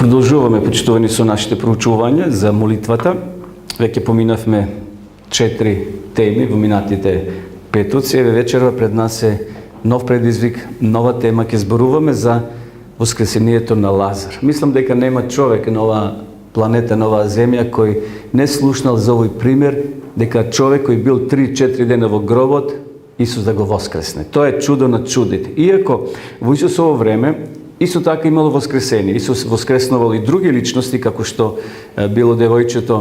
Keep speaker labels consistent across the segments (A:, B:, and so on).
A: Продолжуваме, почитувани со нашите проучувања за молитвата. Веќе поминавме 4 теми во минатите петоци. Еве вечерва пред нас е нов предизвик, нова тема. Ќе зборуваме за воскресението на Лазар. Мислам дека нема човек на оваа планета, на оваа земја, кој не слушнал за овој пример, дека човек кој бил 3-4 дена во гробот, Исус да го воскресне. Тоа е чудо на чудите. Иако во Исусово време исто така имало воскресение. Исус воскреснувал и други личности, како што било девојчето,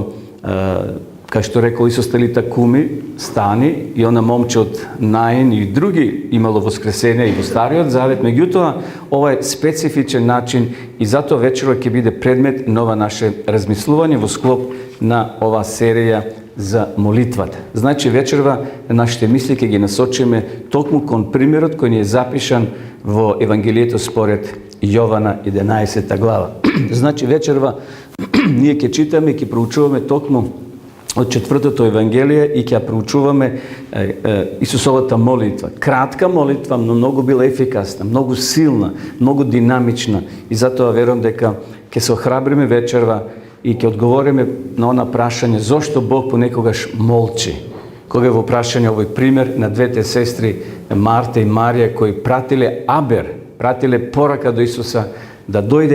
A: кај што рекол Исус Талита куми, стани, и она момче од Наин и други имало воскресение и во Стариот Завет. Меѓутоа, ова е специфичен начин и затоа вечерва ќе биде предмет на ова наше размислување во склоп на ова серија за молитвата. Значи вечерва нашите мисли ќе ги насочиме токму кон примерот кој ни е запишан во Евангелието според Јована 11 глава. Значи вечерва ние ќе читаме и ќе проучуваме токму од 4-то Евангелие и ќе проучуваме Исусовата молитва. Кратка молитва, но многу била ефикасна, многу силна, многу динамична, и затоа верувам дека ќе се охрабриме вечерва и ќе одговориме на она прашање зошто Бог понекогаш молчи. Кога во прашање овој пример на двете сестри Марта и Марија кои пратиле пратиле порака до Исуса да дојде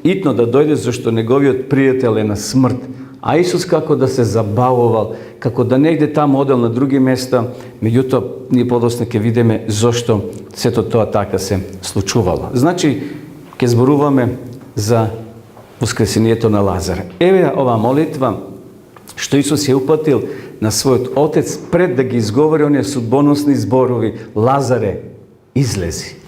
A: итно да дојде, зашто неговиот пријател е на смрт. А Исус како да се забавувал, како да не иде таму, одел на други места, меѓутоа ние подоцна ќе видиме зошто сето тоа така се случувало. Значи, ќе зборуваме за воскресението на Лазар. Еве ова молитва што Исус ја упатил на својот Отец пред да ги изговори оние судбоносни зборови: Лазаре, излези.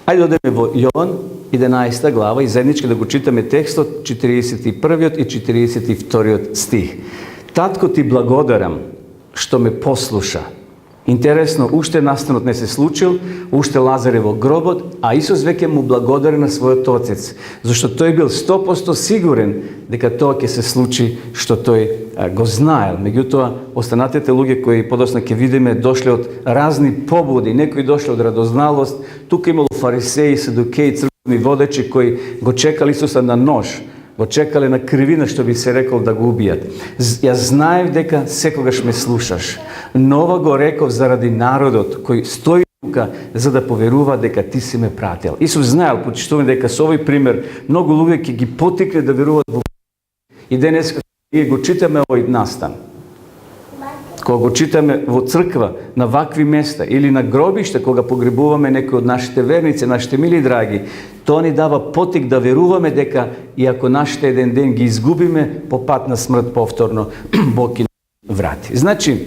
A: Ајде одеме во Јован 11 глава и заеднички да го читаме текстот 41 и 42 стих. Татко, ти благодарам што ме послуша. Интересно, уште настанот не се случил, уште Лазар е во гробот, а Исус веќе му благодари на својот Отец, зашто тој бил 100% сигурен дека тоа ќе се случи што тој го знаел. Меѓутоа, останатите луѓе кои подоцна ќе видиме дошле од разни побуди, некои дошле од радозналост, тука имало фарисеи, садукеи, црквени водачи кои го чекали Исуса на нож, го чекале на кривина, што би се рекол, да го убијат. Јас знаев дека секогаш ме слушаш, но ова го реков заради народот кој стои тука за да поверува дека ти си ме пратил. Исус знаел, почитуваме, дека со овој пример многу луѓе ќе ги потикне да веруваат во. И денес ние го читаме овој настан. Кога го читаме во црква, на вакви места или на гробиште, кога погребуваме некои од нашите верници, нашите мили драги, тоа ни дава потик да веруваме дека и ако нашите еден ден ги изгубиме по пат на смрт повторно, Бог ги врати. Значи,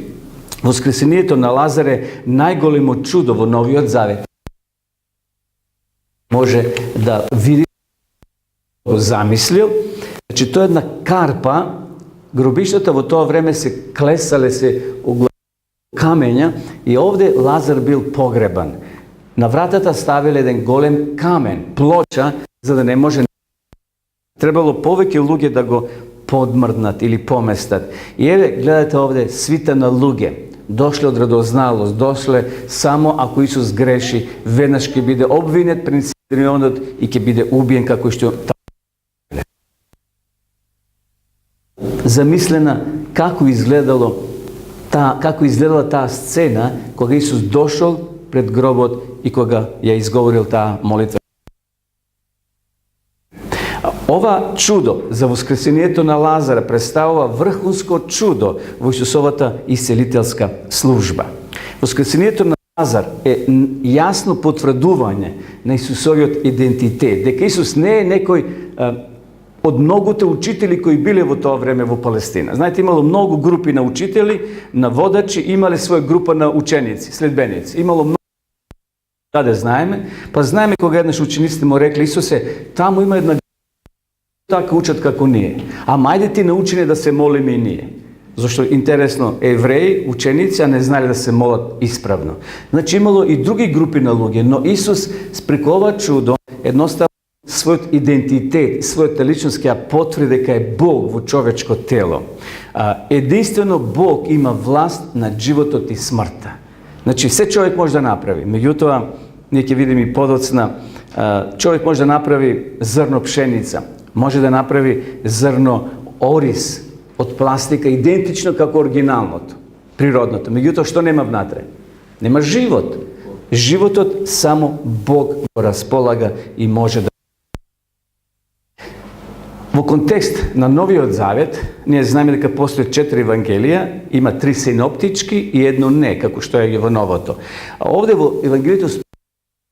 A: воскресението на Лазар е најголемо чудо во Новиот Завет. Може да види, го замислил. Значи, тоа е една карпа. Гробиштата во тоа време се клесале, се камења, и овде Лазар бил погребан. На вратата ставиле еден голем камен, плоча, за да не може. Требало повеќе луѓе да го подмрднат или поместат. И еве, гледате овде свита на луѓе. Дошле од радозналост, дошле само ако Исус греши, веднаш ќе биде обвинет пред Синедрионот и ќе биде убиен, како што замислена како изгледала таа сцена кога Исус дошол пред гробот и кога ја изговорил таа молитва. Ова чудо за воскресението на Лазара представува врхунско чудо во Исусовата исцелителска служба. Воскресението на Лазар е јасно потврдување на Исусовиот идентитет, дека Исус не е некој од многуте учители кои биле во тоа време во Палестина. Знаете, имало многу групи на учители, на водачи, имале своја група на ученици, следбеници. Имало многу. Да знаеме, па знаеме кога еднаш учениците му рекле: Исусе, таму има една така учат како ние. Ама ајде ти научи да се молиме и ние. Зашто интересно, евреи, ученици, а не знали да се молат исправно. Значи имало и други групи на луѓе, но Исус преку ова чудо едноставно својот идентитет, својата личност ќе ја потврди дека е Бог во човечко тело. Единствено Бог има власт над животот и смртта. Значи, се човек може да направи. Меѓутоа, ние ќе видиме и подоцна Čovjek može da napravi zrno pšenica, može da napravi zrno oris od plastika, identično kako originalno to, prirodno to. Međutim, što nema vnatre? Nema život. Život od samo Bog raspolaga i može da... U kontekst na Novi Zavjet, nije znamo da postoje 4 evangelija, ima 3 sinoptički i jedno ne, kako što je Jovanovo to. A ovdje u evangeliju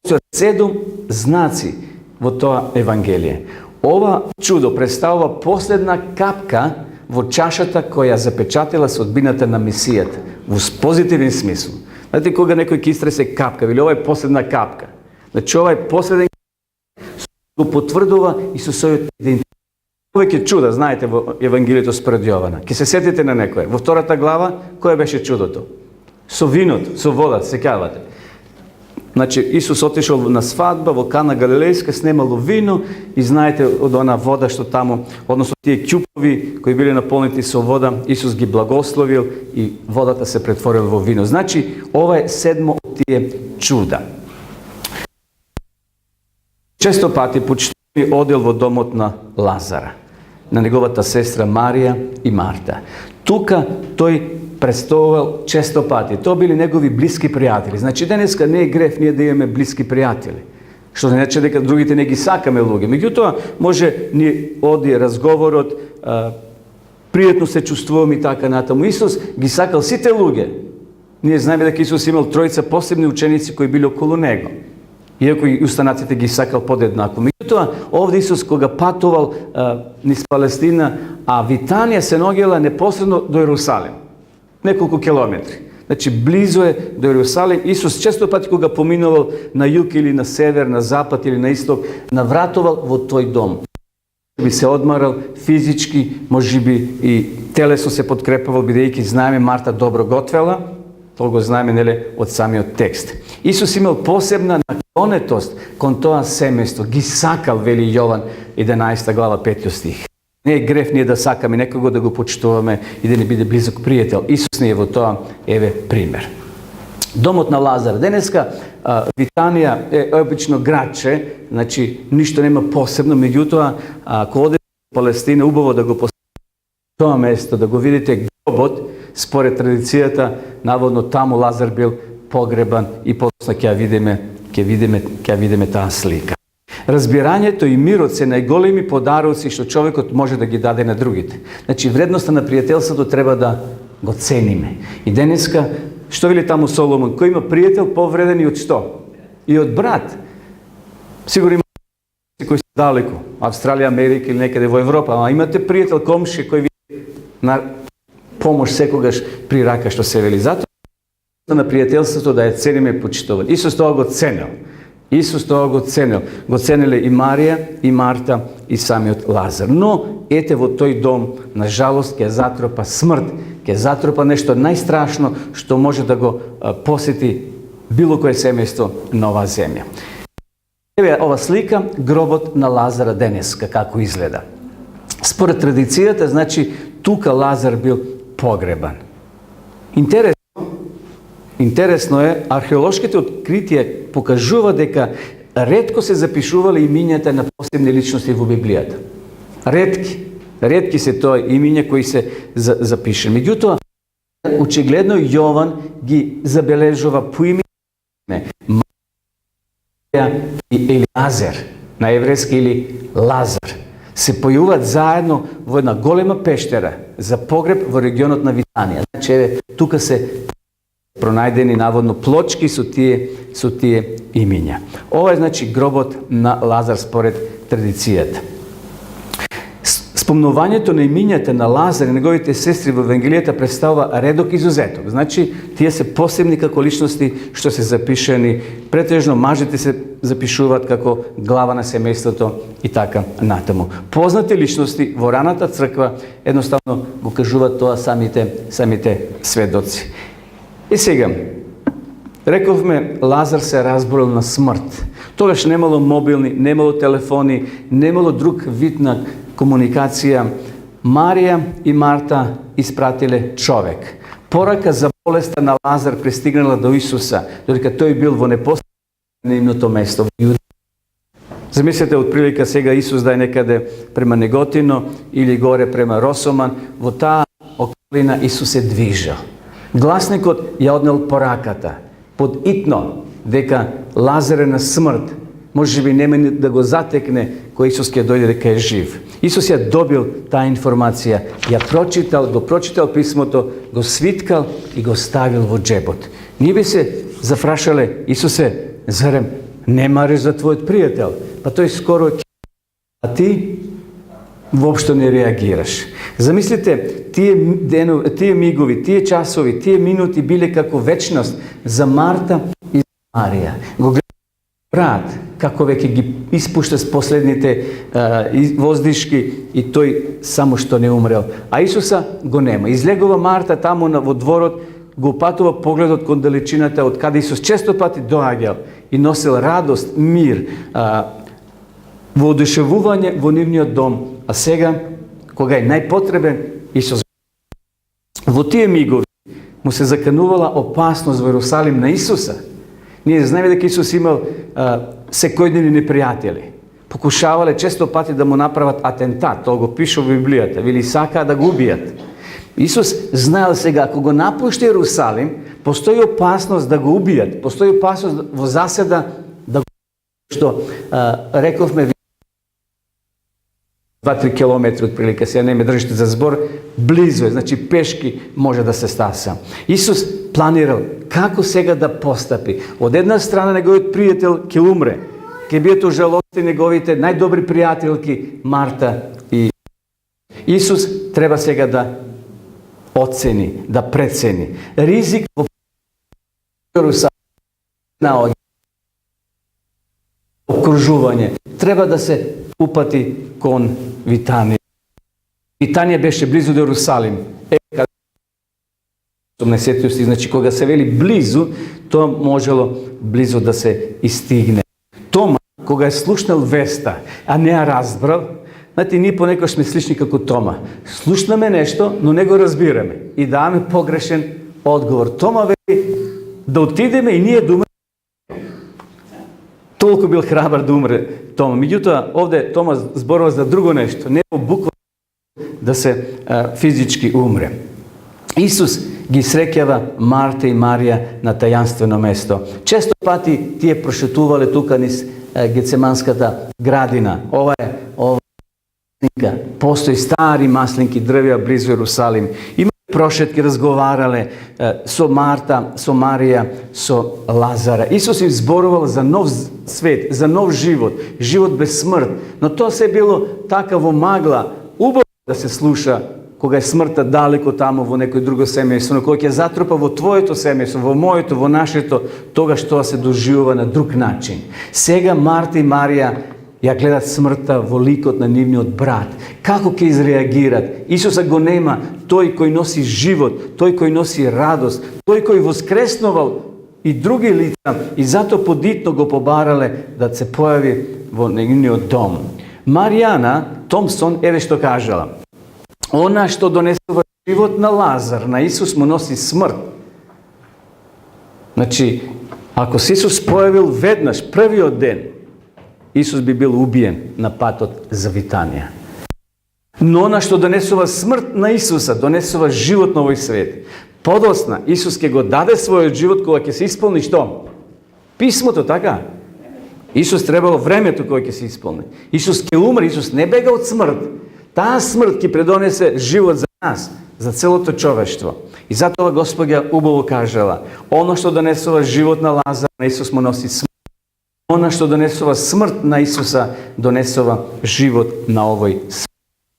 A: postoje 7 znaci u to evangelije. Ova čudo predstavlja posljedna kapka u čašata koja zapečatila sudbinata na Mesijat, u pozitivnim smislu. Znate koga nekoj kistre se kapka, ili ovo je posljedna kapka. Znači ovaj posljedna kapka potvrdova Isusovoj identitet. Uvijek je čuda, znajte, u evangeliju to spred Jovana. Ki se sjetite na nekoje. Во втората глава, koje беше čudото? Со винот, со вода, секавате. Znači, Isus otišao na svadba, u Kana Galilejska, snemalo vino i znajte od ona voda što tamo, odnosno tije kjupovi koji bili napuniti sa voda, Isus gi blagoslovil i vodata se pretvorila u vino. Znači, ovo je 7 od tije čuda. Često pati početni odjel v domot na Lazara, na njegovata sestra Marija i Marta. Tuka toj predstavljal često pati. To bili njegovi bliski prijatelji. Znači, deneska ne je gref, nije da imаме bliski prijatelji. Što ne neće дека другите не ги сакаме луѓе. Меѓутоа, може ни оди разговор од пријатно се чувствуваме и така натаму. Исус ги сакал сите луѓе. Ние знаеме дека Исус имал тројца посебни ученици кои били околу него. Иако и устанаците ги сакал подеднако. Меѓутоа, овде Исус кога патувал низ Палестина, а Витанија се ногела непосредно до Јерусалим. Неколку километри. Значи, близо е до Јерусалим. Исус често пати кога поминувал на југ или на север, на запад или на исток, навратувал во тој дом. Би се одмарал физички, можеби и телесно се подкрепувал, бидејќи знаеме Марта добро готвела, тоа го знаеме, неле, од самиот текст. Исус имал посебна наклонетост кон тоа семејство. Ги сакал, вели Јован 11 глава 5 стих. Не е греф ние да сакаме некого да го почитуваме и да ни биде близок пријател. Исус не е во тоа, еве пример. Домот на Лазар. Денеска Витанија е обично градче, значи ништо нема посебно, меѓутоа ако одите во Палестина, убаво да го посетите тоа место, да го видите гробот, според традицијата, наводно таму Лазар бил погребан и после ќе видиме таа слика. Разбирањето и мирот се најголеми подароци што човекот може да ги даде на другите. Значи, вредноста на пријателството треба да го цениме. И денеска, што вели таму Соломон, кој има пријател повреден и од што? И од брат. Сигурно има кои се далеку, Австралија, Америка или некаде во Европа, а имате пријател комши кој ви на помош секогаш при рака, што се вели. Затоа на пријателството да ја цениме и почитуваме. Исус тоа го ценел. Исус тоа го ценел. Го ценеле и Марија, и Марта, и самиот Лазар. Но, ете во тој дом, на жалост, ќе затропа смрт, ќе затропа нешто најстрашно што може да го посети било кое семејство на оваа земја. Еве ова слика, гробот на Лазара денеска, како изгледа. Според традицијата, значи, тука Лазар бил погребан. Интересно е, археолошките откритија покажува дека ретко се запишували имињата на посебни личности во Библијата. Ретки се тоа имиња кои се запишени. Меѓутоа, очигледно Јован ги забележува по име Марија и Елиазер, на еврејски или Лазар. Се појавуваат заедно во една голема пештера за погреб во регионот на Витанија. Значи, тука се пронајдени наводно плочки со тие имиња. Ова е, значи, гробот на Лазар според традицијата. Спомнувањето на имињата на Лазар и неговите сестри во Евангелијата представува редок изузеток. Значи, тие се посебни како личности што се запишани. Претежно мажите се запишуваат како глава на семејството и така натаму. Познати личности во раната црква едноставно го кажуваат тоа самите сведоци. И сега, рековме, Лазар се разболел на смрт. Тогаш немало мобилни, немало телефони, немало друг вид на комуникација. Марија и Марта испратиле човек. Порака за болеста на Лазар пристигнала до Исуса, додека тој бил во непосредното место во Јудеја. Zamislite otprilike сега Исус да е некаде према Неготино или горе према Росоман, во таа околина Исус се движал. Гласникот ја однел пораката, под итно дека Лазар е на смрт, може би нема да го затекне кој Исус ќе дојде дека е жив. Исус ја добил таа информација, ја го прочитал писмото, го свиткал и го ставил во джебот. Ние би се зафрашале, Исусе, зарем не мариш за твојот пријател? Па тој скоро ќе... А ти воопшто не реагираш. Замислите, тие мигови, тие часови, тие минути биле како вечност за Марта и за Марија. Го гледа брат, како веќе ги испушта с последните воздишки и тој само што не умрел. А Исуса го нема. Излегува Марта таму во дворот, го патува погледот кон далечината од каде Исус често пати доаѓал и носил радост, мир, воодушевување во нивниот дом. А сега, кога е најпотребен, Исус во тие мигови му се заканувала опасност во Иерусалим на Исуса. Ние знаеме дека Исус имал секојдневни непријатели. Покушавале често пати да му направат атентат, тоа го пише во Библијата, вели сакаа да го убијат. Исус знаел сега, ако го напушти Иерусалим, постои опасност да го убијат, постои опасност во заседа да го што рековме 2-3 километри отприлика, сега не ме држите за збор, близо е, значи пешки може да се стаса. Исус планирал како сега да постапи. Од една страна неговиот пријател ќе умре, ќе бидат ужалостени неговите најдобри пријателки Марта и Исус треба сега да оцени, да прецени ризик во Иерусалим, окружување. Треба да се упати кон Витанија. Витанија беше близу до Иерусалим. 18 стих, значи кога се вели близу, тоа можело близу да се истигне. Тома, кога е слушнал веста, а не ја разбрал, знаете, ние понекогаш сме слични како Тома. Слушнаме нешто, но не го разбираме и даваме погрешен одговор. Тома вели да отидеме и ние да умреме. Толку бил храбар да умре Тома. Меѓутоа, овде Тома зборува за друго нешто, не буквално да се физички умре. Исус ги среќава Марта и Марија на тајанствено место. Често пати тие прошетувале тука низ Гецеманската градина. Ова е постои стари маслинки дрвја близу Иерусалим. Има прошетки, разговарале со Марта, со Марија, со Лазара. Исус им зборувал за нов свет, за нов живот, живот без смрт. Но тоа се било така во магла, убаво да се слуша кога е смртта далеко таму во некој друго семејство, но кога ќе затрупа во твоето семејство, во моето, во нашето, тогаш тоа се доживува на друг начин. Сега Марта и Марија ја гледат смртта во ликот на нивниот брат. Како ќе изреагират? Исуса го нема, тој кој носи живот, тој кој носи радост, тој кој воскреснувал и други лица, и затоа подитно го побарале да се појави во нивниот дом. Маријана Томсон еве што кажала: она што донесува живот на Лазар, на Исус му носи смрт. Значи, ако се Исус појавил веднаш, првиот ден, Исус би бил убиен на патот за Витанија. Но она што донесува смрт на Исуса, донесува живот на овој свет. Подосна, Исус ќе го даде својот живот кога ќе се исполни што? Писмото, така? Исус требало времето кога ќе се исполни. Исус ќе умре, Исус не бега од смрт. Таа смрт ќе предонесе живот за нас, за целото човештво. И затоа Господја убаво кажала: оно што донесува живот на Лазар, на Исус му носи смрт. Она што донесува смрт на Исуса, донесува живот на овој свет.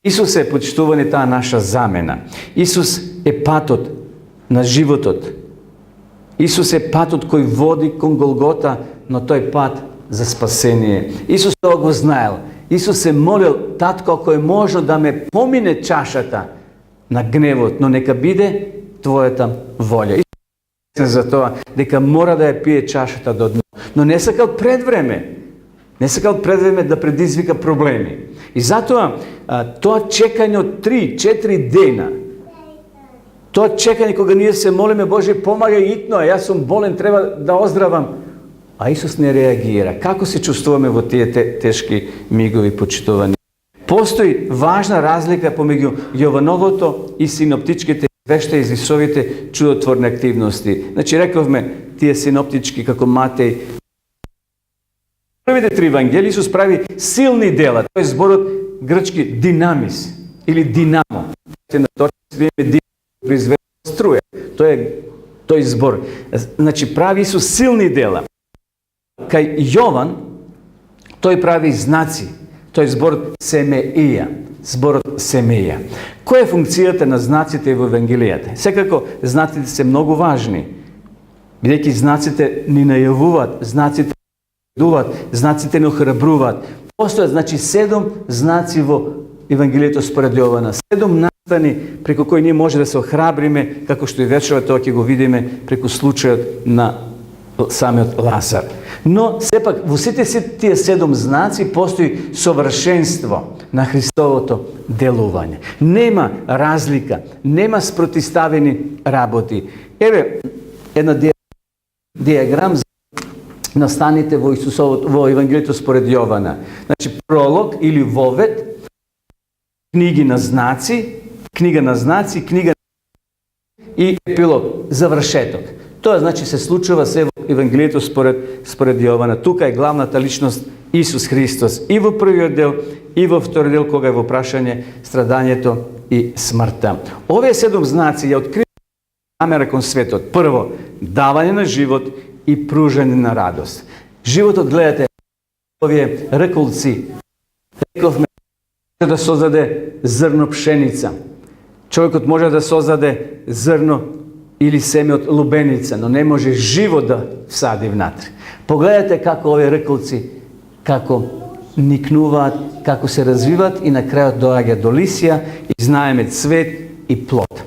A: Исус е, почитувани, таа наша замена. Исус е патот на животот. Исус е патот кој води кон Голгота, но тој пат за спасение. Исус тоа го знаел. Исус се молил: татко, ако е можно да ме помине чашата на гневот, но нека биде твојата волја. Исус за тоа дека мора да ја пие чашата до дно, но не сакал пред време. Не сакал пред време да предизвика проблеми. И затоа тоа чекање од 3-4 дена, тоа чекање кога ние се молиме: Боже, помагај итно, јас сум болен, треба да оздравам. a Isus ne reagira. Kako se čustvujeme v tije teški migovi počitovaní? Постои важна разлика помеѓу Јовановото и синоптичките вешта и Исусовите чудотворни активности. Значи, рековме, тие синоптички, како Матеј. Првите три евангелии Исус прави силни дела. Тој е зборот грчки динамис или динамо. На тоа произведува струја. Тој збор. Значи, прави Исус силни дела. Кај Јован, тој прави знаци. Тој зборот семеија. Зборот семеија. Која е функцијата на знаците во Евангелијата? Секако, знаците се многу важни. Бидејќи знаците ни најавуваат, знаците дуват, знаците не охрабруваат. Постојат, значи, 7 знаци во Евангелието според Јована. 7 настани преку кои ние може да се охрабриме, како што и вечерва тоа ќе го видиме преку случајот на самиот Лазар. Но, сепак, во сите тие 7 знаци постои совршенство на Христовото делување. Нема разлика, нема спротиставени работи. Еве, една диаграм за настаните во Исусовото, во Евангелието според Јована. Значи, пролог или вовед, книга на знаци, книга и епилог, завршеток. Тоа значи се случува се во Евангелието според Јована. Тука е главната личност Исус Христос и во првиот дел и во вториот дел кога е во прашање страдањето и смртта. Овие 7 знаци ја открива намера кон светот. Прво, давање на живот и пружање на радост. Животот, гледате, овие реколци, рековме да создаде зрно пшеница. Човекот може да создаде зрно или семе од лубеница, но не може живот да всади внатре. Погледате како овие реколци, како никнуваат, како се развиваат и на крајот доаѓа до лисија и знаеме цвет и плод.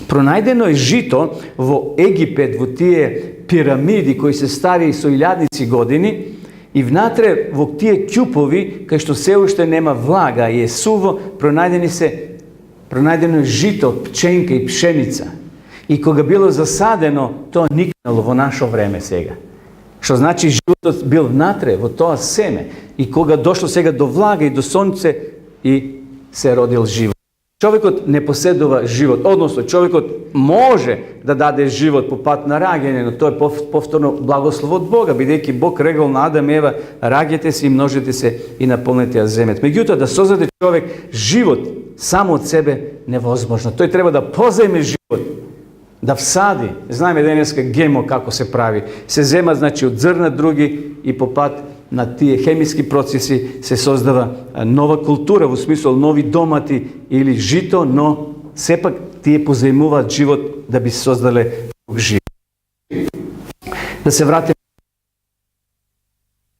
A: Пронајдено е жито во Египет, во тие пирамиди кои се стави со илјадници години и внатре во тие ќупови, кај што се уште нема влага и е суво, пронајдено е жито, пченка и пшеница. И кога било засадено, тоа никнало во наше време сега. Што значи животот бил внатре во тоа семе. И кога дошло сега до влага и до сонце, и се родил живот. Човекот не поседува живот, односно човекот може да даде живот по пат на раѓање, но тоа е повторно благослов од Бога, бидејќи Бог рекол на Адам и Ева: раѓете се и множете се и наполнете ја земјата. Меѓутоа, да создаде човек живот само од себе невозможно. Тој треба да позајме живот, да всади. Знаеме денеска ГМО како се прави. Се зема, значи, од зрна други и по пат на тие хемиски процеси се создава нова култура, во смисол нови домати или жито, но сепак тие позајмуваат живот да би создале друг живот. Да се вратиме.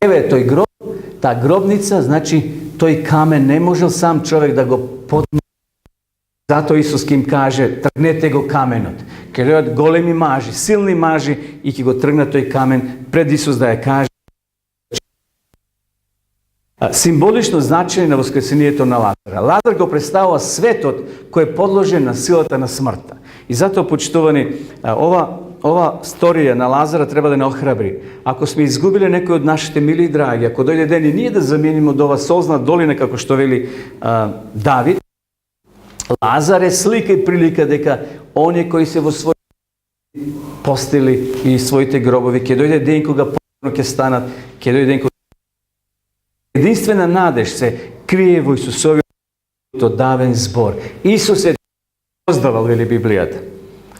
A: Еве тој гроб, таа гробница, значи тој камен не можел сам човек да го подмие. Зато Исус ќе им каже: тргнете го каменот. Ќе дојдат големи мажи, силни мажи и ќе го тргнат тој камен пред Исус да ја каже. Символично значење на воскресението на Лазар. Лазар го представува светот кој е подложен на силата на смртта. И затоа, почитувани, ова сторија на Лазара треба да не охрабри. Ако сме изгубили некој од нашите мили и драги, ако дојде ден и ние да замениме од ова солзна долина, како што вели Давид, Лазар е слика и прилика дека оние кои се во своји постели и своите гробови, ќе дојде ден кога повторно ќе станат, ќе дојде ден кога единствена надеж се крие во Исусовиот давен збор. Исус е создавал, вели Библијата.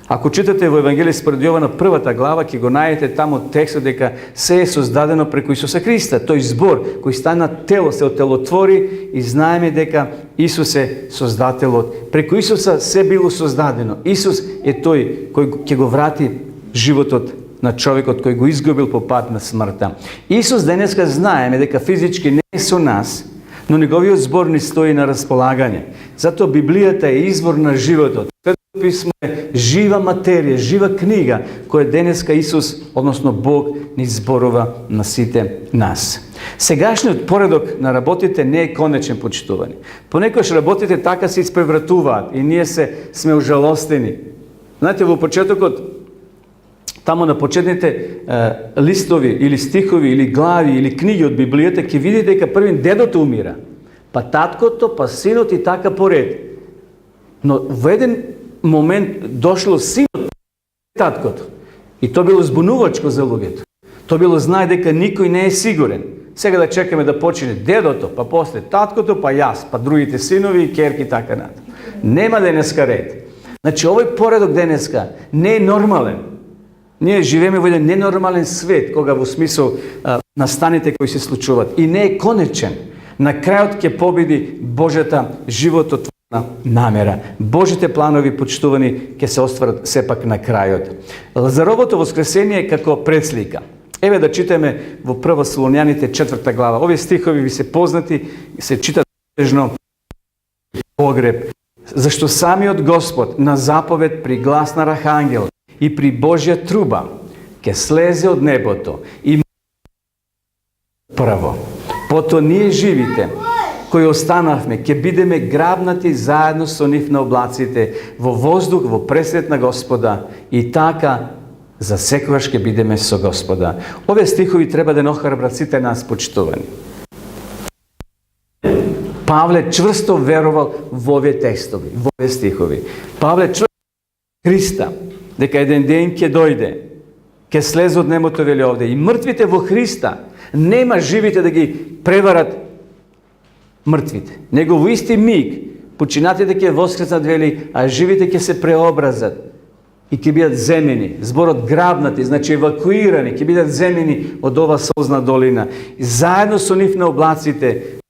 A: Ако читате во Евангелие според Јована првата глава, ќе го најдете таму текстот дека се е создадено преку Исуса Христа. Тој збор кој стана тело, се отелотвори и знаеме дека Исус е создателот. Преку Исуса се било создадено. Исус е тој кој ќе го врати животот на човекот кој го изгубил по пат на смртта. Исус денеска знаеме дека физички не е со нас, но неговиот збор ни стои на располагање. Затоа Библијата е извор на животот. Светото писмо е жива материја, жива книга, која денеска Исус, односно Бог, ни зборува на сите нас. Сегашниот поредок на работите не е конечен, почитувани. Понекогаш работите така се испревратуваат и ние сме ужалостени. Знаете, во почетокот, Tamo na početните listovi ili stihovi ili glavi ili knjiги od Библијата ќе видите дека првин дедото умира, па таткото, па синот и така поред. Но во еден момент дошло синот таткото. И то било збунувачко за луѓето. То било знае дека никој не е сигурен. Сега да чекаме да почине дедото, па после таткото, па јас, па другите синови и керки така натаму. Нема денеска ред. Значи овој поредок денеска не е нормален. Ние живееме во еден ненормален свет, кога во смисол настаните кои се случуваат и не е конечен. На крајот ќе победи Божјата живототворна намера. Божите планови, почитувани, ќе се остварат сепак на крајот. Лазаровото воскресение како предслика. Еве да читаме во Прва Солуњаните 4 глава. Овие стихови ви се познати и се читат нежно погреб. Зашто самиот Господ на заповед при глас на архангел и при Божја труба ќе слезе од небото и прво. Пото ние живите, кои останавме, ќе бидеме грабнати заедно со нив на облаците, во воздух, во пресрет на Господа, и така за секогаш ќе бидеме со Господа. Овие стихови треба да нохрабрат сите нас, почитувани. Павле чврсто верувал во овие текстови, во овие стихови. Павле чврсто Христа, дека еден ден ќе дојде, ќе слезе од небото, вели овде, и мртвите во Христа, нема живите да ги преварат мртвите. Него во исти миг починатите ќе воскреснат, вели, а живите ќе се преобразат и ќе бидат земени. Зборот грабнати, значи евакуирани, ќе бидат земени од ова созна долина. И заедно со нив на облаците,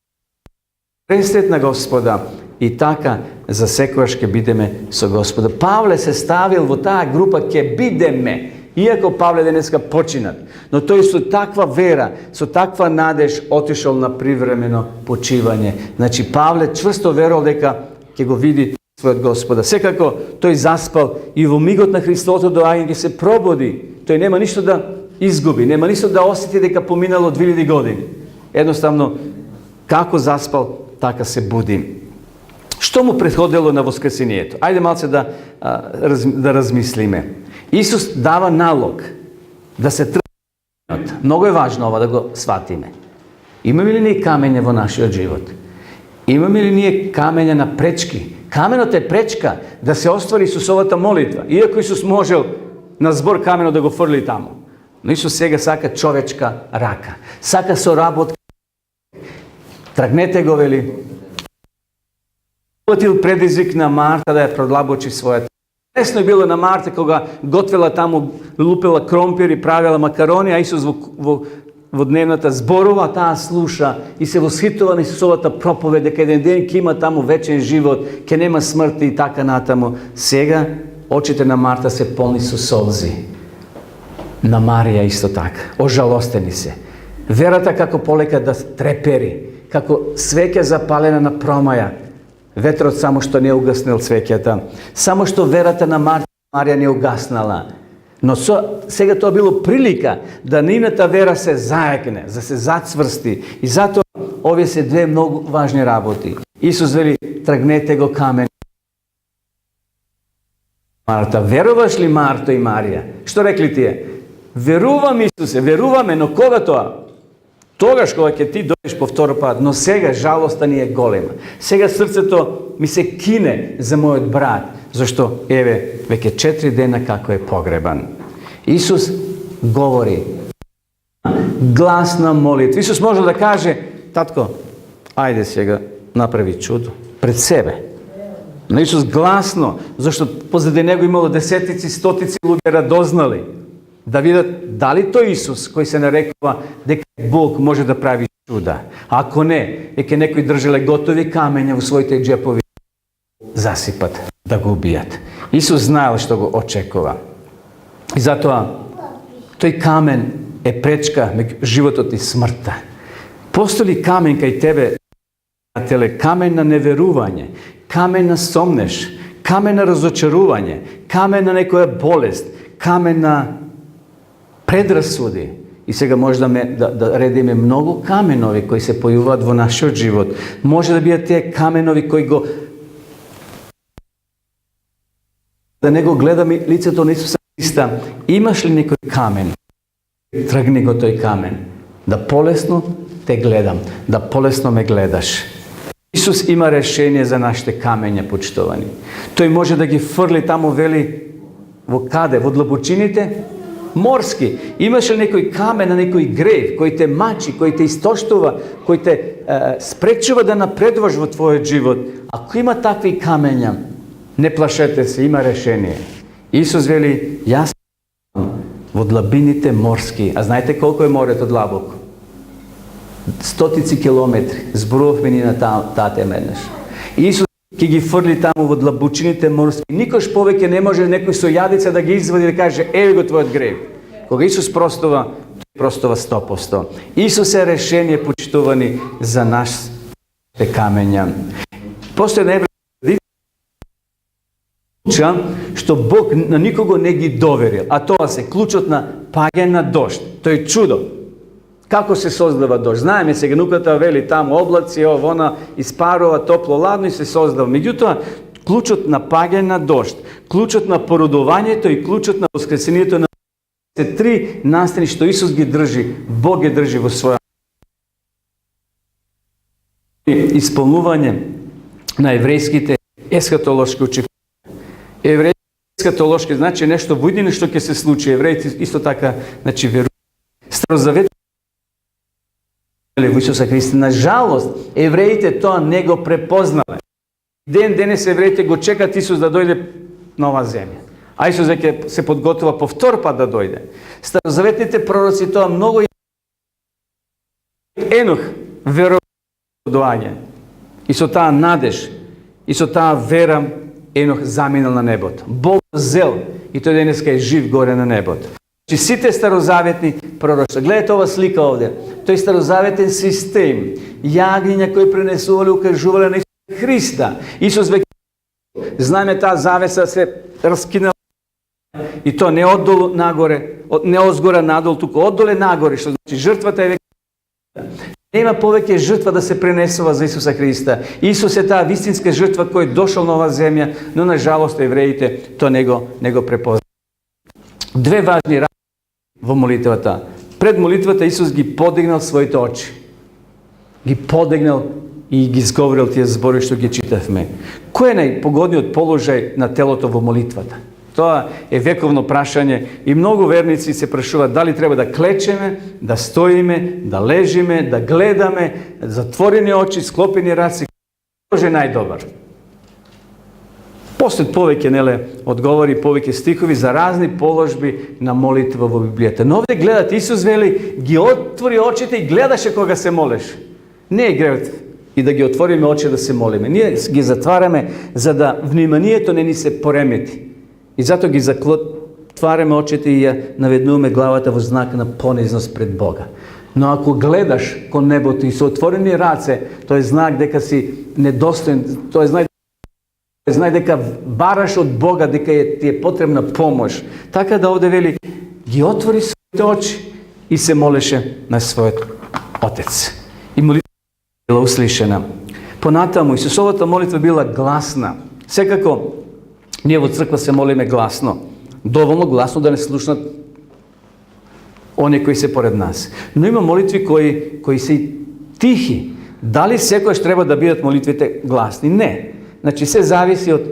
A: пресрет на Господа, и така за секогаш ќе бидеме со Господа. Павле се ставил во таа група ќе бидеме, иако Павле денеска починат. Но тој со таква вера, со таква надеж отишол на привремено почивање. Значи Павле чврсто верувал дека ќе го види својот Господа. Секако тој заспал и во мигот на Христото доаѓање ќе се пробуди. Тој нема ништо да изгуби, нема ништо да осети дека поминало 2000 години. Едноставно, како заспал, така се буди. Што му претходело на воскресението? Ајде малце да размислиме. Исус дава налог да се тргне. Много е важно ова да го сватиме. Имаме ли ние камење во нашиот живот? Имаме ли ние камења на пречки? Каменот е пречка да се оствари Исусовата молитва. Иако Исус можел на збор каменот да го фрли таму. Но Исус сега сака човечка рака. Сака соработка. Тргнете го, вели. Платил предизвик на Марта да ја продлабочи својата. Лесно е било на Марта кога готвела таму, лупела кромпир и правила макарони, а Исус во дневната зборува, таа слуша и се восхитува на Исусовата проповед, дека еден ден ќе има таму вечен живот, ќе нема смрт и така натаму. Сега очите на Марта се полни со солзи. На Марија исто така. Ожалостени се. Верата како полека да трепери, како свеќа запалена на промаја. Ветрот само што не угаснал свеќата. Само што верата на Марија не угаснала. Но сега тоа било прилика да нейната вера се заекне, да се зацврсти. И затоа овие се две многу важни работи. Исус вели, тргнете го камен. Марта, веруваш ли, Марто и Марија? Што рекли тие? Верувам, Исусе, веруваме, но кога тоа? Тогаш кога ќе ти дојдеш по втор пат, но сега жалоста ни е голема. Сега срцето ми се кине за мојот брат, зашто еве веќе 4 дена како е погребан. Исус говори гласна молитва. Исус може да каже, татко, ајде сега направи чудо пред себе. Но Исус гласно, зашто позади него имало десетици, стотици луѓе радознали да видат дали тој Исус кој се нарекува дека Бог може да прави чуда. Ако не, дека некои држеле готови камења во своите џепови засипат да го убијат. Исус знаел што го очекува. И затоа тој камен е пречка меѓу животот и смртта. Постои камен кај тебе, камен на неверување, камен на сомнеш, камен на разочарување, камен на некоја болест, камен на предрасуди. И сега може да редиме многу каменови кои се појавуваат во нашиот живот. Може да бидат тие каменови кои го да не го гледаме лицето на Исуса Христа, имаш ли некој камен? Тргни го тој камен. Да полесно те гледам, да полесно ме гледаш. Исус има решение за нашите камења, почитувани. Тој може да ги фрли таму, вели, во каде? Во длабочините морски. Имаш ли некој камен на некој грев, кој те мачи, кој те истоштува, кој те спречува да напредуваш во твојот живот? Ако има такви камења, не плашете се, има решение. Исус вели, јас во длабините морски. А знаете колко е морето длабоко? Стотици километри. Зборувавме ни на тате менеш. Исус ќе ги фрли таму во длабочините морски. Никош повеќе не може некој со јадица да ги извади и да каже, еви го твојот грев. Кога Исус простува, тој простува 100%. Исус е решение, почитувани, за нашите камења. Постои една што Бог на никого не ги доверил, а тоа се клучот на паѓање на дожд. Тоа е чудо. Како се создава дожд? Знаеме сега, науката вели таму облаци, она испарува топло, ладно и се создава. Меѓутоа, клучот на паѓање на дожд, клучот на породувањето и клучот на воскресението на се три настани што Исус ги држи, Бог ги држи во своја исполнување на еврејските есхатолошки учи. Еврејски есхатолошки значи нешто во иднина што ќе се случи. Евреите исто така, значи веруваат. Старозавет во Исуса Христа. На жалост, евреите тоа не го препознале. Ден денес евреите го чекат Исус да дојде нова земја. А Исус веќе се подготвува по втор пат да дојде. Старозаветните пророци тоа многу Енох верува доаѓа. И со таа надеж, и со таа вера Енох заминал на небото. Бог зел и тој денеска е жив горе на небото. Сите старозаветни пророци. Гледате ова слика овде. Тој старозаветен систем. Јагниња кои пренесувале, укажувале на Исус Христа. Исус веќе знаеме таа завеса се раскинала и то не оддолу нагоре, не озгора надолу, туку оддоле нагоре, што значи жртвата е веќе. Нема повеќе жртва да се пренесува за Исуса Христа. Исус е таа вистинска жртва кој дошол на оваа земја, но на жалост евреите то не го препознаа. Две важни во молитвата. Пред молитвата Исус ги подигнал своите очи. Ги подигнал и ги изговорил тие збори што ги читавме. Кој е најпогодниот положај на телото во молитвата? Тоа е вековно прашање и многу верници се прашуваат дали треба да клечеме, да стоиме, да лежиме, да гледаме, затворени очи, склопени раце. Кој е најдобар? Постојат повеќе одговори, повеќе стихови за разни положби на молитва во Библијата. Но овде гледате, Исус вели, ги отвори очите и гледаше кога се молеше. Не е грев и да ги отвориме очи да се молиме. Ние ги затвараме за да вниманието не ни се поремети. И зато ги затвараме очите и ја наведнуваме главата во знак на понизност пред Бога. Но ако гледаш кон небото и со отворени раце, тоа е знак дека си недостоен, тоа е знак дека бараш од Бога, дека ти е потребна помош. Така да овде вели, ги отвори своите очи и се молеше на својот Отец. И молитва била услишена. Понатаму, Исусовата молитва била гласна. Секако, ние во црква се молиме гласно. Доволно гласно да не слушнат они кои се поред нас. Но има молитви кои се тихи. Дали секојаш треба да бидат молитвите гласни? Не. Значи, се зависи од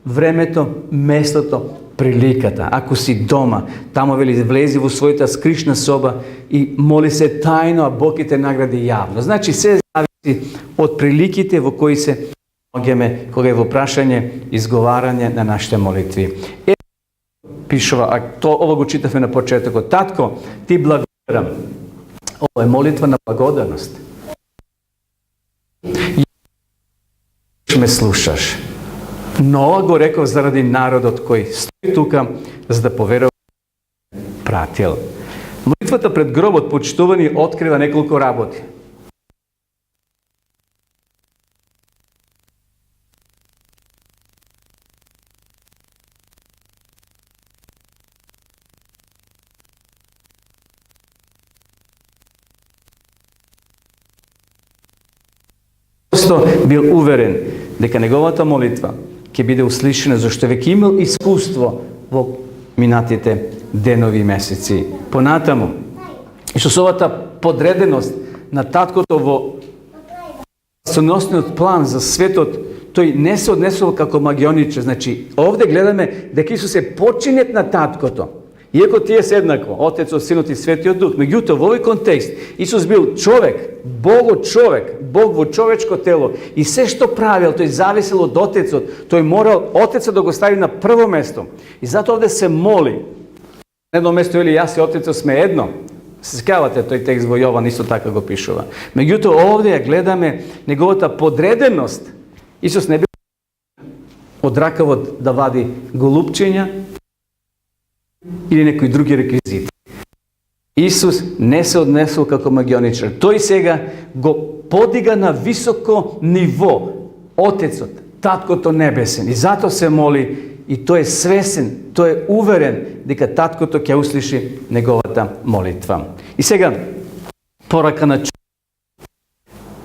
A: времето, местото, приликата. Ако си дома, тамо вели влези во својата скришна соба и моли се тајно, а Бог ќе те награди јавно. Значи, се зависи од приликите во кои се наоѓаме кога е во прашање, изговарање на нашите молитви. Пишува, а ова го читавме на почетокот. Татко, ти благодарам. Ова е молитва на благодарност. Ме слушаш. Но ова го реков заради народот кој стои тука за да поверува пратил. Молитвата пред гробот, почитувани, открива неколку работи. Бил уверен дека неговата молитва ќе биде услишена, зашто веќе имал искуство во минатите денови и месеци. Понатаму, Исусовата подреденост на таткото во спасоносниот план за светот, тој не се однесува како магиониче. Значи, овде гледаме дека Исус е починет на таткото. Иако тие се еднакво, Отецот, Синот и Светиот Дух. Меѓутоа, во овој контекст, Исус бил човек, Бог во човечко тело. И се што правил, тој зависел од Отецот. Тој морал Отецот да го стави на прво место. И затоа овде се моли. На едно место вели, јас и Отецот сме едно. Се сеќавате, тој текст во Јован исто така го пишува. Меѓутоа, овде ја гледаме неговата подреденост. Исус не бил од ракавот да вади голубчиња или некои други реквизити. Исус не се однесол како магионичар. Тој сега го подига на високо ниво Отецот, Таткото Небесен. И затоа се моли и тој е свесен, тој е уверен дека Таткото ќе услиши неговата молитва. И сега, порака на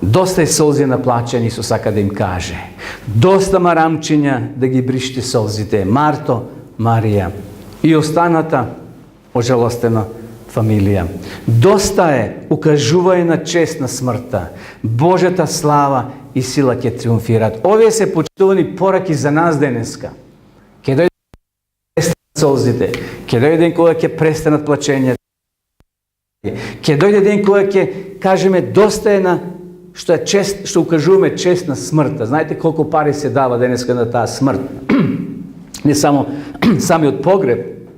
A: доста е солзи на плачење, Исус сака да им каже. Доста марамчиња да ги бриште солзите. Марто, Марија и останата ожалостена фамилија. Доста е укажување на чест на смртта. Божјата слава и сила ќе триумфират. Овие се почитувани пораки за нас денеска. Ќе дојде престанат солзите, ќе дојде ден кога ќе престанат плачењата. Ќе дојде ден кога ќе кажеме доста е на што е чест, што укажуваме чест на смртта. Знаете колку пари се дава денеска на таа смрт? Не само самиот погреб,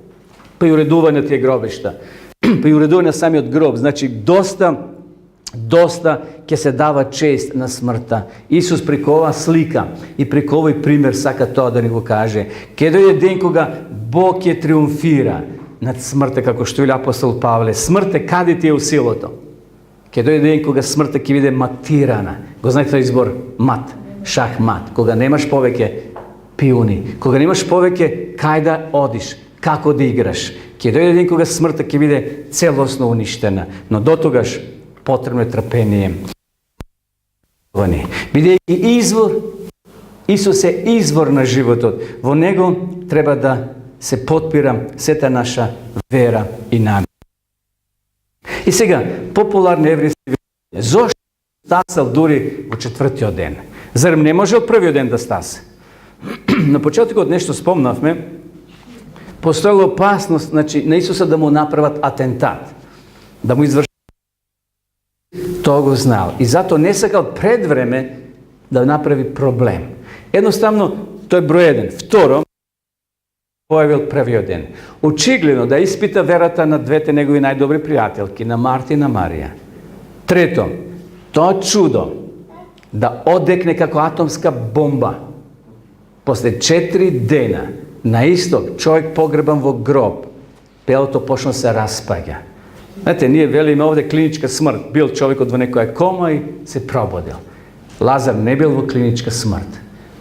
A: па и уредување на тие гробишта, па и уредување на самиот гроб. Значи, доста ќе се дава чест на смртта. Исус преку ова слика и преку овој пример сака тоа да ни го каже. Ке дојде ден кога Бог ќе триумфира над смртта, како што вели апостол Павле. Смртте, каде ти е усилото? Ке дојде ден кога смртта ќе биде матирана. Го знаете тој избор мат, шах-мат. Кога немаш повеќе пиуни, кога немаш повеќе кај да одиш, како да играш. Ке дојде ден кога смртта ќе биде целосно уништена. Но дотогаш потребно е трпение. Бидејќи извор, Исус е извор на животот. Во Него треба да се потпира сета наша вера и намера. И сега, популарни еврејски верување. Зошто стасал дури во четвртиот ден? Зарем не може од првиот ден да стасе? На почетокот нешто спомнавме, постоела опасност, значи, на Исуса да му направат атентат, да му извршат. Тоа го знал. И затоа не сакал пред време да направи проблем. Едноставно, тој број еден. Второ, појавил првиот ден. Очигледно да испита верата на двете негови најдобри пријателки, на Марта и на Марија. Трето, тоа чудо да одекне како атомска бомба. После 4 дена на исток, човек погребан во гроб, белото почна се распаѓа. Знаете, ние велиме овде клиничка смрт. Бил човекот во некоја кома и се пробудил. Лазар не бил во клиничка смрт.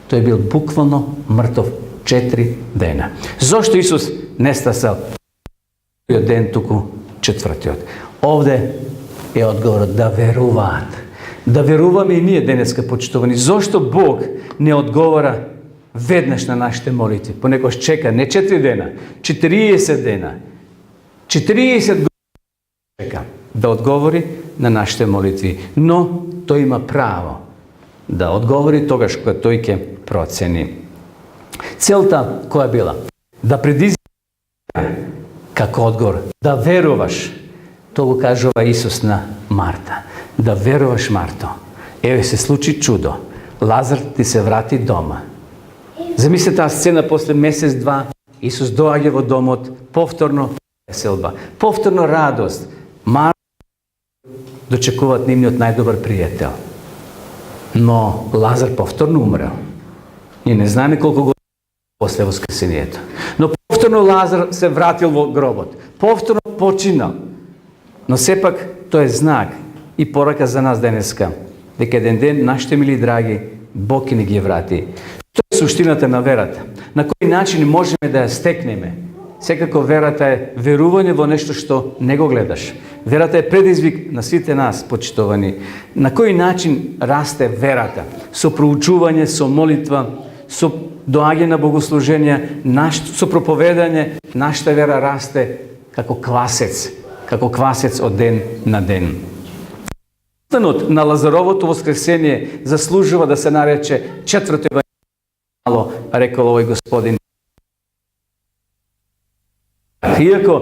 A: Тој бил буквално мртов 4 дена. Зошто Исус не стасал првиот ден, туку четвртиот? Овде е одговорот да веруваат. Да веруваме и ние денеска, почитувани. Зошто Бог не одговора веднаш на нашите молитви? Понекогаш чека не 4 дена, 40 дена, 40 години чека да одговори на нашите молитви. Но тој има право да одговори тогаш кога тој ќе процени. Целта која била? Да предизвика како одговор, да веруваш. Тоа го кажува Исус на Марта. Да веруваш, Марто. Еве се случи чудо. Лазар ти се врати дома. Замислете таа сцена после месец-два. Исус доаѓа во домот, повторно веселба, повторно радост. Марта дочекуваат нивниот најдобар пријател. Но Лазар повторно умрел. Ние не знаеме колку години после воскресението. Но повторно Лазар се вратил во гробот. Повторно починал. Но сепак тоа е знак и порака за нас денеска, дека еден ден нашите мили драги Бог ќе ни ги врати. Тоа е суштината на верата. На кој начин можеме да ја стекнеме? Секако верата е верување во нешто што не го гледаш. Верата е предизвик на сите нас, почитувани. На кој начин расте верата? Со проучување, со молитва, со доаѓа на богослуженија, со проповедање, нашата вера расте како квасец од ден на ден. Станот на Лазаровото воскресение заслужува да се нарече четврто евангелие, мало, рекол овој господин. Иако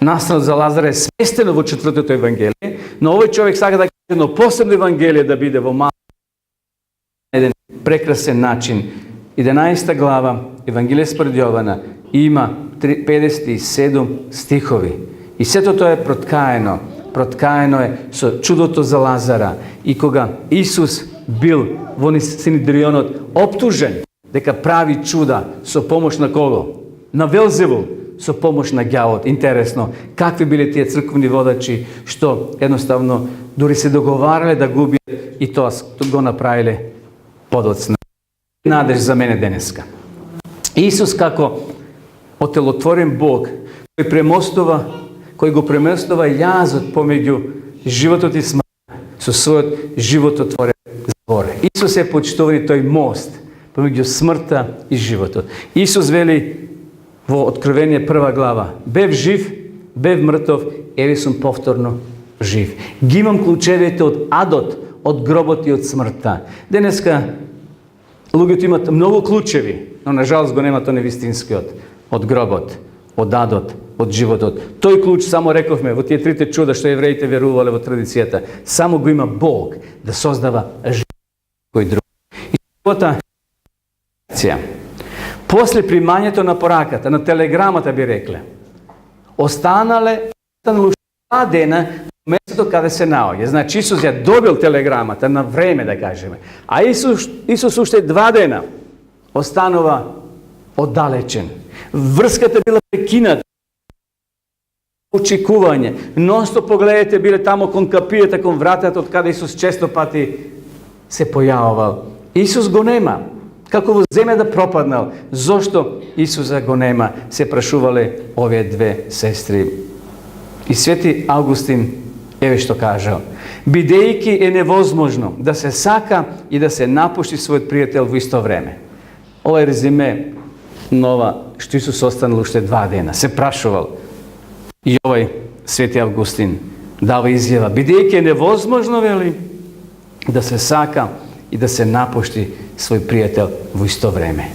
A: настанот за Лазар е сместено во четвртото евангелие, но овој човек сака да каже едно посебно евангелие да биде во мало еден прекрасен начин. 11 глава Евангелие според Јована има 57 стихови. И сето тоа е проткаено е со чудото за Лазара. И кога Исус бил во Синедрионот оптужен дека прави чуда со помош на кого? На Велзевул, со помош на ѓавот. Интересно, какви биле тие црковни водачи што едноставно дури се договарале да го убијат и тоа го направиле подоцна. Надеж за мене денеска. Исус како отелотворен Бог кој го преместува јазот помеѓу животот и смртта со својот живототворен збор. Исус е почитуван тој мост помеѓу смртта и животот. Исус вели во Откровение 1 глава: бев жив, бев мртов, еве сум повторно жив. Ги имам клучевите од адот, од гробот и од смртта. Денеска луѓето имат многу клучеви, но на жалост го немат оне вистинскиот, од гробот, од адот, од животот. Тој клуч, само рековме, во тие трите чуда што евреите верувале во традицијата, само го има Бог да создава живот кој друг. И живота после примањето на пораката, на телеграмата би рекле, останало 2 дена местото каде се наоѓа. Значи Исус ја добил телеграмата на време, да кажеме. А Исус уште 2 дена останува оддалечен. Врската била прекината. Очекување. Носто погледате биле тамо кон капијата, кон вратата, од каде Исус често пати се појавувал. Исус го нема. Како во земја да пропаднал. Зошто Исуса го нема? Се прашувале овие две сестри. И Свети Августин еве што кажал: бидејќи е невозможно да се сака и да се напушти својот пријател во исто време. Ова е резиме нова што Исус останал уште 2 дена. Се прашувал. И овој Свети Августин дава изјава: бидејќи е невозможно, вели, да се сака и да се напушти свој пријател во исто време.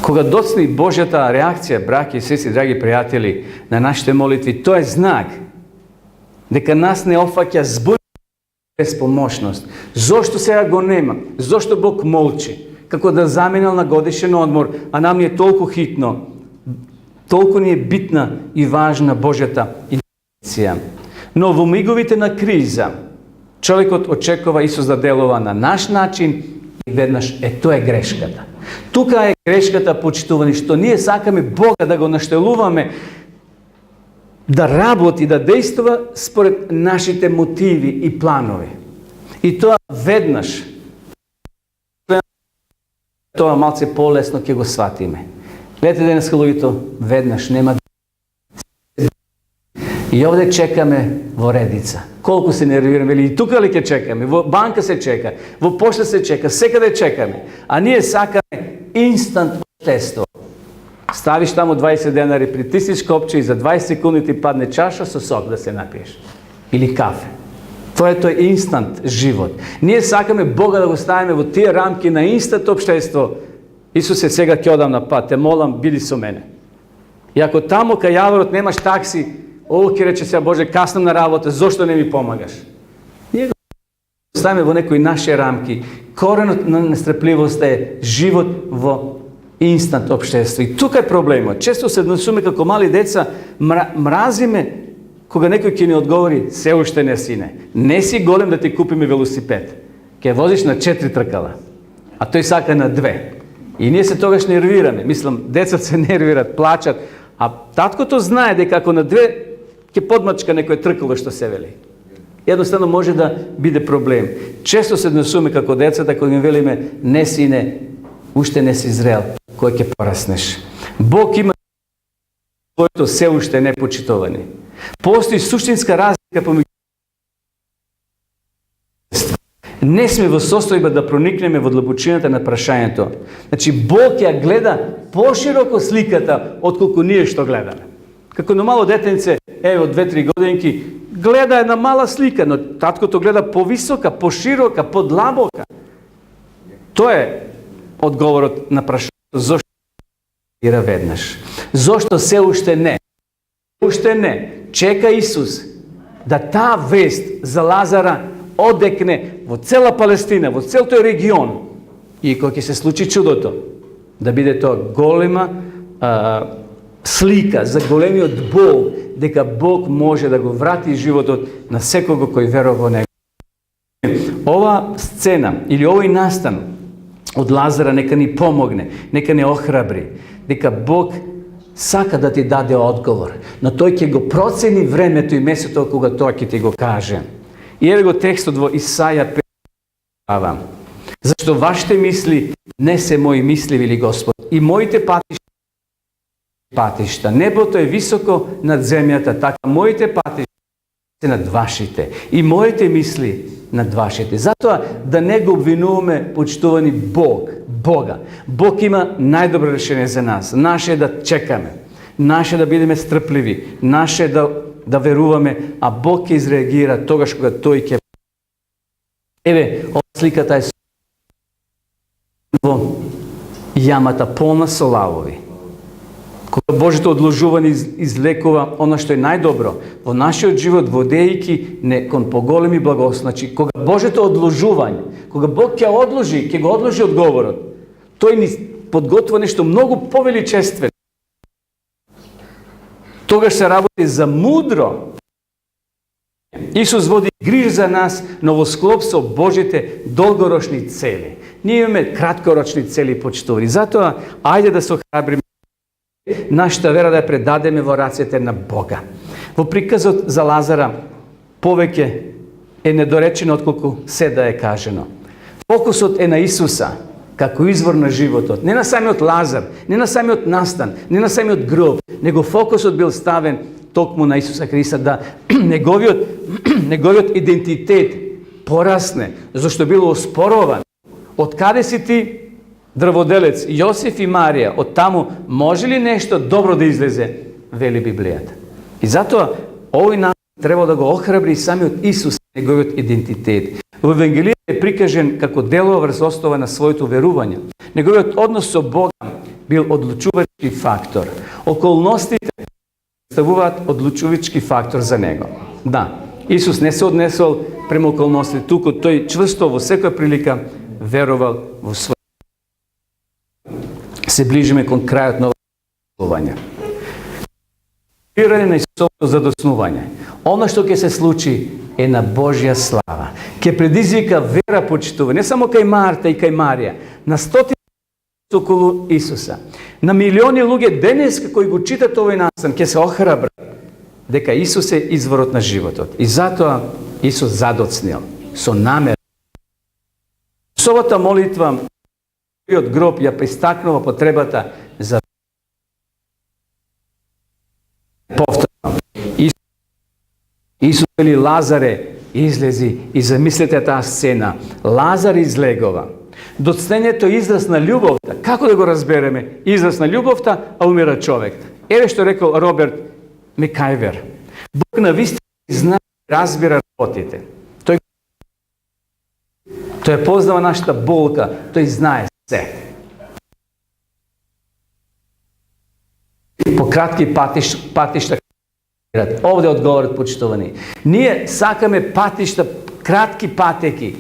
A: Кога доцни Божјата реакција, браќи и сестри, драги пријатели, на нашите молитви, тоа е знак дека нас не офаќа збун безпомошност. Зошто сега го нема? Зошто Бог молчи? Како да заминал на годишен одмор, а нам е толку хитно, толку ни е битна и важна Божјата интервенција. Но во миговите на криза, човекот очекува Исус да делува на наш начин и веднаш тоа е грешката. Тука е грешката, почитувани, што ние сакаме Бога да го наштелуваме, да работи, да действува според нашите мотиви и планови. И тоа веднаш, тоа малце полесно ќе го сватиме. Гледате денес луѓето, веднаш нема. И овде чекаме во редица. Колку се нервираме, или и тука ли ќе чекаме? Во банка се чека, во пошта се чека, секаде чекаме. А ние сакаме инстант обштество. Ставиш тамо 20 денари, притисниш копче и за 20 секунди ти падне чаша со сок да се напиеш. Или кафе. Тоа е тој инстант живот. Ние сакаме Бога да го ставиме во тие рамки на инстант обштество. Исусе, сега ќе одам на пат, те молам, биди со мене. И ако тамо кај јаворот немаш такси, ќе рече сега: Боже, каснам на работа, зошто не ми помагаш? Ние го ставиме во некои наши рамки. Коренот на нестрпливост е живот во инстант обштество. И тука е проблемот. Често се однесуваме како мали деца, мразиме кога некој ќе ни одговори: се уште не сине. Не си голем да ти купиме велосипед. Ќе возиш на 4 тркала, а тој сака на 2. И ние се тогаш нервираме. Мислам, децата се нервират, плачат, а таткото знае дека ако на 2 ќе подмачка некој тркало што се вели. Едноставно може да биде проблем. Често се однесуваме како децата кога им велиме: не сине, уште не си зрел, кој ќе пораснеш. Бог има своето се уште не почитувани. Постои суштинска разлика помеѓу Не сме во состојба да проникнеме во длабочината на прашањето. Значи, Бог ја гледа пошироко сликата, отколку ние што гледаме. Како на мало детенце, од 2-3 годинки, гледа една мала слика, но таткото гледа повисока, поширока, подлабока. Тоа е одговорот на прашањето. Зошто ира веднаш? Зошто се уште не? Уште не. Чека Исус да таа вест за Лазара одекне во цела Палестина, во цел тој регион. И кога ќе се случи чудото, да биде тоа голема слика за големиот бол, дека Бог може да го врати животот на секого кој верува во него. Ова сцена или овој настан од Лазара нека ни помогне, нека не охрабри, дека Бог сака да ти даде одговор, но тој ќе го процени времето и место кога тоа ќе ти го каже. И еве го текстот во Исаја 5. Зашто вашите мисли не се мои мисли, вели Господ, и моите патишта. Небото е високо над земјата, така моите патишта се над вашите и моите мисли над вашите. Затоа да не го обвинуваме, почитувани Бога. Бог има најдобро решение за нас. Наше е да чекаме, наше е да бидеме стрпливи, наше е да веруваме, а Бог ќе изреагира тогаш кога тој ќе. Еве, ова сликата е во јамата полна со лавови. Кога Божето одложување излекува она што е најдобро во нашиот живот, водејќи не кон поголеми благослови. Значи, кога Божето одложување, кога Бог ќе одложи, ќе го одложи одговорот, тој ни подготвува нешто многу повеличествено. Тогаш се работи за мудро. Исус води гриж за нас, но во склоп со Божите долгорочни цели. Ние имаме краткорочни цели, почитувани. Затоа, ајде да се охрабриме, нашата вера да ја предадеме во рацете на Бога. Во приказот за Лазара повеќе е недоречено отколку се да е кажено. Фокусот е на Исуса како извор на животот. Не на самиот Лазар, не на самиот настан, не на самиот гроб, него фокусот бил ставен токму на Исуса Христа, да неговиот идентитет порасне, зашто бил оспорован. Од каде си ти, дрводелец, Јосиф и Марија? Од таму може ли нешто добро да излезе, вели Библијата. И затоа овој нас треба да го охрабри самиот Исус, неговиот идентитет. Во Евангелијата е прикажен како делува врз основа на своето верување. Неговиот однос со Бога бил одлучувачки фактор. Околностите представуваат одлучувачки фактор за него. Да, Исус не се однесол према околностите, туку тој чврсто во секоја прилика верувал во свој. Се ближиме кон крајот на овој. На Исусовото задоснување. Оно што ќе се случи е на Божја слава. Ќе предизвика вера, почитува, не само кај Марта и кај Марија, на стотини околу Исуса. На милиони луѓе денес кои го читат овој настан ќе се охрабрат дека Исус е изворот на животот. И затоа Исус задоцнил со намер. Совата молитва од гроб ја пристакнува потребата за повторно. Исус вели Лазаре излези и замислете таа сцена. Лазар излегова. Доцнењето е израз на љубовта. Како да го разбереме? Израз на љубовта, а умира човек. Еве што рекол Роберт Мекајвер. Бог навистина знае и разбира работите. Тој познава нашата болка, тој знае се. По кратки патишта, овде одговорот, почитувани. Ние сакаме патишта, кратки патеки.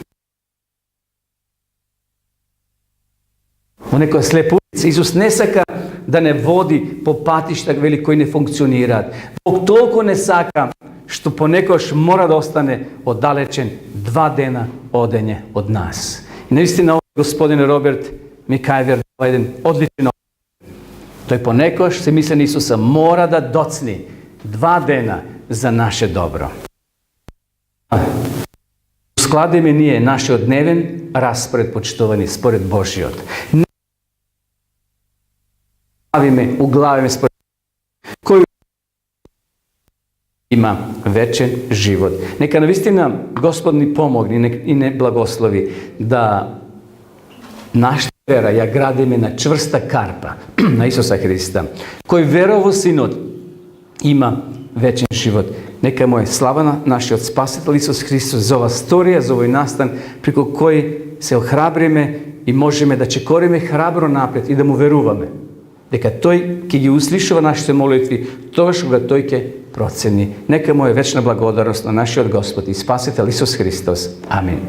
A: Во некоја слепа улица. Исус не сака да не води по патишта, вели, кои не функционираат. Бог толку не сака, што понекош мора да остане оддалечен 2 дена одење од нас. И наистина, господин Роберт Мекајвер е еден одличен. Тој понекош, се мисли на Исуса, мора да доцни 2 дена за наше добро. Складиме ние нашиот дневен распоред, почитувани, според Божиот. Углавиме според кој ima вечен живот. Нека навистина Господ ни помогне и не благослови да нашата вера ја градиме на чврста карпа на Исуса Христа, кој верува во Синот, има вечен живот. Нека му е слава на нашиот Спасител Исус Христос за ова сторија, за овој настан, преку кој се охрабриме и можеме да чекориме храбро напред и да му веруваме. Дека тој ќе ги услишува нашите молитви, тогаш кога тој ќе процени. Нека му е вечна благодарност на нашиот Господ и Спасител Исус Христос. Амин.